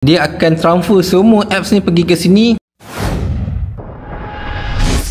Dia akan transfer semua apps ni pergi ke sini.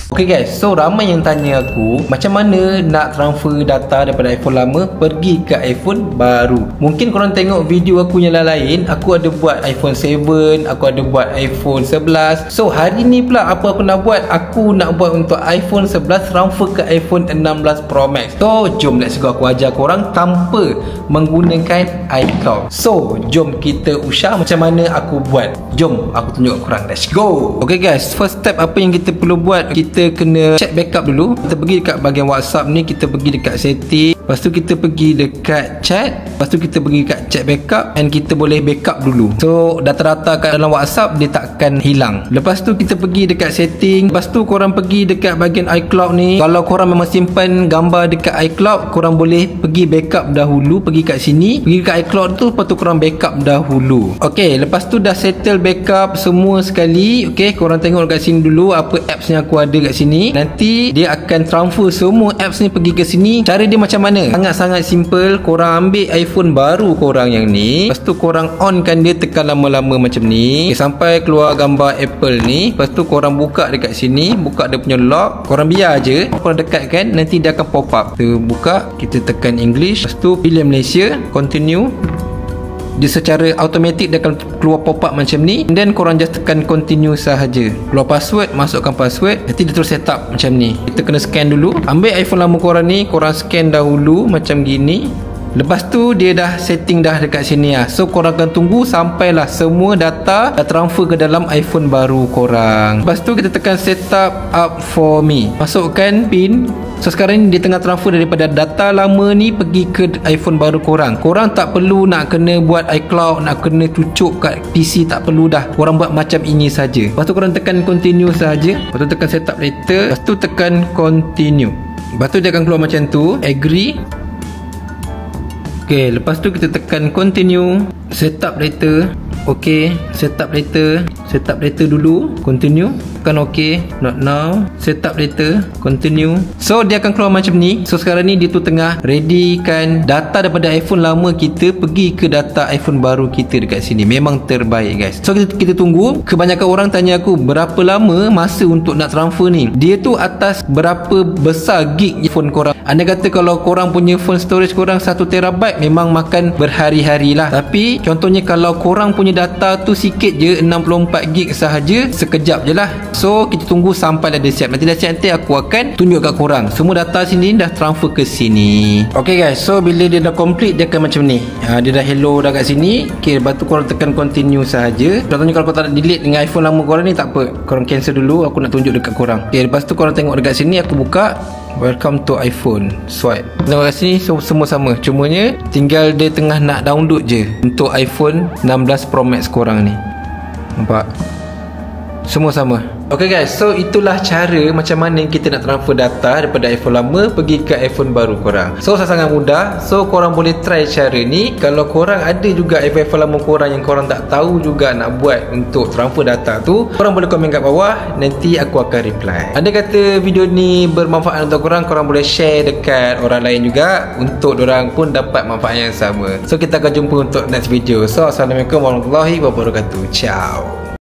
Okay guys, so ramai yang tanya aku macam mana nak transfer data daripada iPhone lama pergi ke iPhone baru. Mungkin korang tengok video aku yang lain, aku ada buat iPhone 7, aku ada buat iPhone 11. So hari ni pula apa aku nak buat? Aku nak buat untuk iPhone 11 transfer ke iPhone 16 Pro Max. So jom let's go, aku ajar korang tanpa menggunakan iCloud. So jom kita usah macam mana aku buat. Jom aku tunjuk korang, let's go. Okay guys, first step apa yang kita perlu buat, kita kena check backup dulu. Kita pergi dekat bahagian WhatsApp ni, kita pergi dekat setting, lepas tu kita pergi dekat chat, lepas tu kita pergi dekat check backup, and kita boleh backup dulu. So data-data kat dalam WhatsApp dia takkan hilang. Lepas tu kita pergi dekat setting, lepas tu korang pergi dekat bahagian iCloud ni. Kalau korang memang simpan gambar dekat iCloud, korang boleh pergi backup dahulu, pergi kat sini, pergi kat iCloud tu, lepas tu korang backup dahulu. Okay, lepas tu dah settle backup semua sekali. Okay, korang tengok dekat sini dulu apa apps yang aku ada kat sini. Nanti dia akan transfer semua apps ni pergi ke sini. Cara dia macam mana? Sangat-sangat simple. Korang ambil iPhone baru korang yang ni, lepas tu korang onkan dia, tekan lama-lama macam ni, okay, sampai keluar gambar Apple ni. Lepas tu korang buka dekat sini, buka dia punya lock, korang biar je, korang dekatkan, nanti dia akan pop up. Kita buka, kita tekan English, lepas tu pilih Malaysia, continue. Dia secara automatik dia akan keluar pop up macam ni, dan korang just tekan continue sahaja. Keluar password, masukkan password, nanti dia terus set up macam ni. Kita kena scan dulu. Ambil iPhone lama korang ni, korang scan dahulu macam gini. Lepas tu dia dah setting dah dekat sini lah. So korang akan tunggu sampailah semua data dah transfer ke dalam iPhone baru korang. Lepas tu kita tekan setup up for me, masukkan pin. So sekarang ni dia tengah transfer daripada data lama ni pergi ke iPhone baru korang. Korang tak perlu nak kena buat iCloud, nak kena cucuk kat PC, tak perlu dah. Korang buat macam ini saja. Lepas tu korang tekan continue saja. Lepas tu tekan setup later. Lepas tu tekan continue. Lepas tu dia akan keluar macam tu, agree. Okay, lepas tu kita tekan continue, setup later. Okay, setup later, setup later dulu, continue, tekan ok, not now, setup later, continue. So dia akan keluar macam ni. So sekarang ni dia tu tengah readykan data daripada iPhone lama kita pergi ke data iPhone baru kita dekat sini. Memang terbaik guys. So kita tunggu. Kebanyakan orang tanya aku berapa lama masa untuk nak transfer ni. Dia tu atas berapa besar gig phone korang. Anda kata kalau korang punya phone storage korang 1TB, memang makan berhari-hari lah. Tapi contohnya kalau korang punya data tu sikit je, 64GB sahaja, sekejap je lah. So kita tunggu sampai dah siap. Nanti dah siap, nanti aku akan tunjuk kat korang semua data sini dah transfer ke sini. Okay guys, so bila dia dah complete dia akan macam ni. Dia dah hello dah kat sini. Okay, lepas tu korang tekan continue sahaja. Contohnya kalau korang tak nak delete dengan iPhone lama korang ni, tak apa, korang cancel dulu, aku nak tunjuk dekat korang. Okay, lepas tu korang tengok dekat sini, aku buka welcome to iPhone, swipe. Tengok kat sini, so, semua sama. Cumanya tinggal dia tengah nak download je untuk iPhone 16 Pro Max korang ni. Nampak? Semua sama. Okay guys, so itulah cara macam mana kita nak transfer data daripada iPhone lama pergi ke iPhone baru korang. So sangat mudah. So korang boleh try cara ni. Kalau korang ada juga iPhone lama korang yang korang tak tahu juga nak buat untuk transfer data tu, korang boleh komen kat bawah, nanti aku akan reply. Anda kata video ni bermanfaat untuk korang, korang boleh share dekat orang lain juga untuk dorang pun dapat manfaat yang sama. So kita akan jumpa untuk next video. So assalamualaikum warahmatullahi wabarakatuh. Ciao.